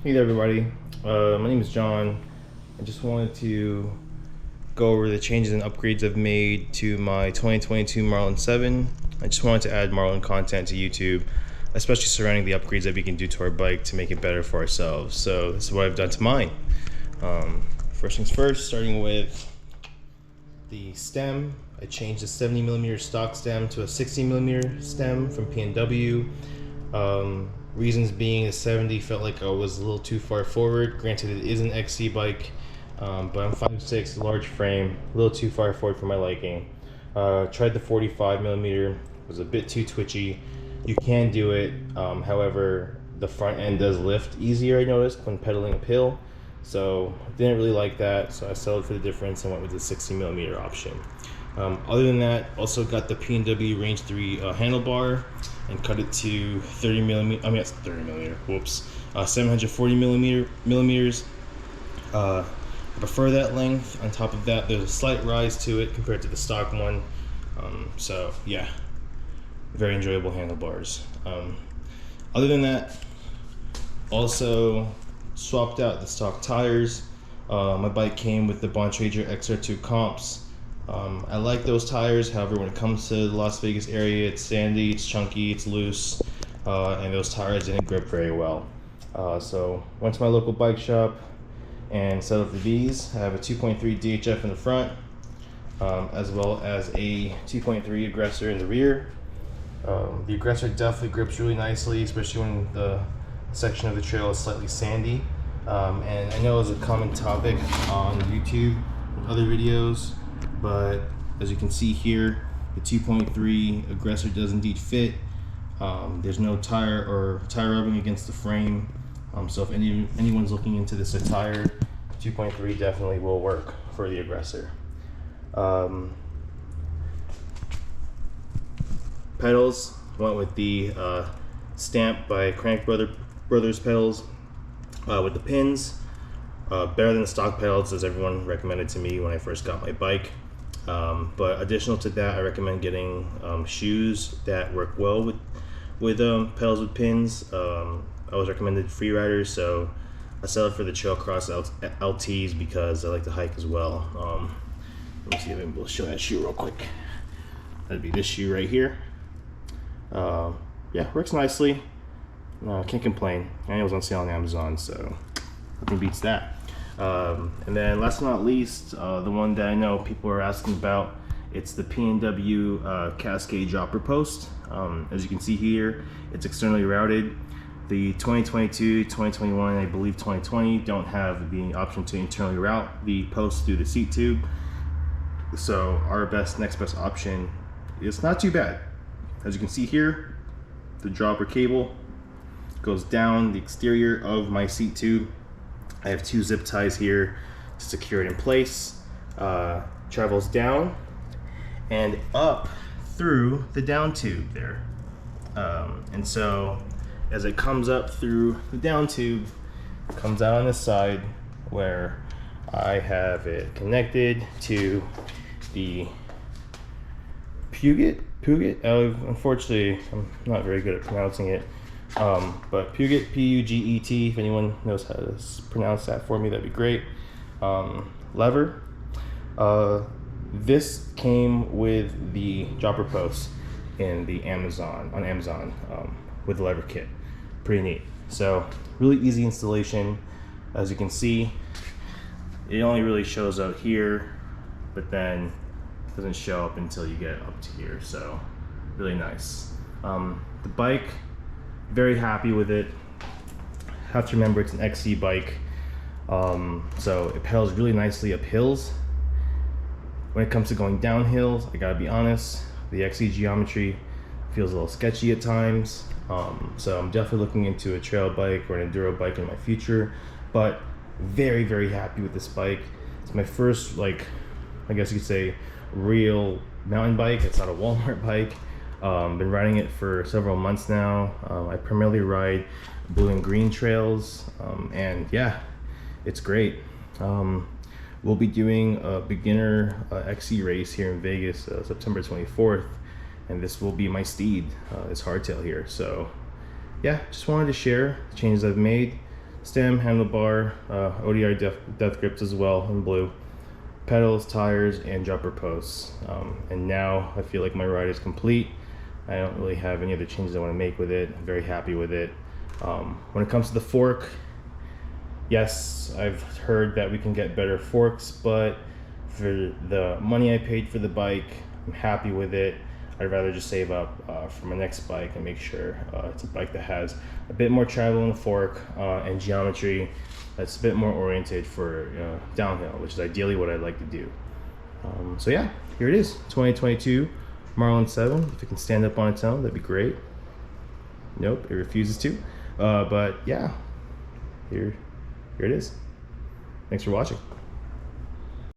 Hey there, everybody. My name is John. I just wanted to go over the changes and upgrades I've made to my 2022 Marlin 7. I just wanted to add Marlin content to YouTube, especially surrounding the upgrades that we can do to our bike to make it better for ourselves. So this is what I've done to mine. First things first, starting with the stem. I changed the 70mm stock stem to a 60mm stem from PNW. Reasons being the 70 felt like I was a little too far forward. Granted, it is an XC bike, but I'm 5'6", large frame, a little too far forward for my liking. Tried the 45mm, was a bit too twitchy. You can do it, however, the front end does lift easier, I noticed, when pedaling uphill. So didn't really like that, so I settled for the difference and went with the 60mm option. Other than that, also got the PNW Range 3 handlebar and cut it to 30mm. I mean, that's 30mm. Whoops, 740 millimeters. I prefer that length. On top of that, there's a slight rise to it compared to the stock one. So yeah, very enjoyable handlebars. Other than that, also swapped out the stock tires. My bike came with the Bontrager XR2 comps. I like those tires, however, when it comes to the Las Vegas area, it's sandy, it's chunky, it's loose, and those tires didn't grip very well. So went to my local bike shop and set up these. I have a 2.3 DHF in the front, as well as a 2.3 Aggressor in the rear. The Aggressor definitely grips really nicely, especially when the section of the trail is slightly sandy. And I know it's a common topic on YouTube and other videos, but as you can see here, the 2.3 Aggressor does indeed fit. There's no tire rubbing against the frame, so if anyone's looking into this attire, 2.3 definitely will work for the Aggressor. Pedals, went with the Stamp by Crank Brothers pedals with the pins. Better than the stock pedals, as everyone recommended to me when I first got my bike. But additional to that, I recommend getting shoes that work well with pedals with pins. I was recommended Freeriders, so I settled for the Trail Cross LTs because I like to hike as well. Let me see if I'm able to show that shoe real quick. That'd be this shoe right here. Yeah, works nicely. Can't complain. And it was on sale on Amazon, so nothing beats that. And then last but not least, the one that I know people are asking about, it's the PNW Cascade dropper post. As you can see here, it's externally routed. The 2022, 2021, and I believe 2020 don't have the option to internally route the post through the seat tube. So our next best option is not too bad. As you can see here, the dropper cable goes down the exterior of my seat tube. I have two zip ties here to secure it in place. Travels down and up through the down tube there. And so as it comes up through the down tube, it comes out on this side where I have it connected to the Puget. Unfortunately, I'm not very good at pronouncing it. But Puget, P-U-G-E-T, if anyone knows how to pronounce that for me, that'd be great. Lever. This came with the dropper post in the Amazon with the lever kit. Pretty neat. So really easy installation. As you can see, it only really shows out here, but then it doesn't show up until you get up to here. So really nice. The bike, very happy with it. Have to remember it's an XC bike, so it pedals really nicely up hills. When it comes to going down hills, I gotta be honest, the XC geometry feels a little sketchy at times. So I'm definitely looking into a trail bike or an enduro bike in my future, but very, very happy with this bike. It's my first, I guess you could say, real mountain bike. It's not a Walmart bike. Been riding it for several months now. I primarily ride blue and green trails, and yeah, it's great. We'll be doing a beginner XC race here in Vegas, September 24th, and this will be my steed, it's hardtail here. So yeah, just wanted to share the changes I've made. Stem, handlebar, ODI Deathgrips as well in blue. Pedals, tires, and jumper posts. And now I feel like my ride is complete. I don't really have any other changes I want to make with it. I'm very happy with it. When it comes to the fork, yes, I've heard that we can get better forks, but for the money I paid for the bike, I'm happy with it. I'd rather just save up for my next bike and make sure it's a bike that has a bit more travel in the fork and geometry that's a bit more oriented for downhill, which is ideally what I'd like to do. So yeah, here it is, 2022 Marlin 7. If it can stand up on its own, that'd be great. Nope, it refuses to. But yeah, here it is. Thanks for watching.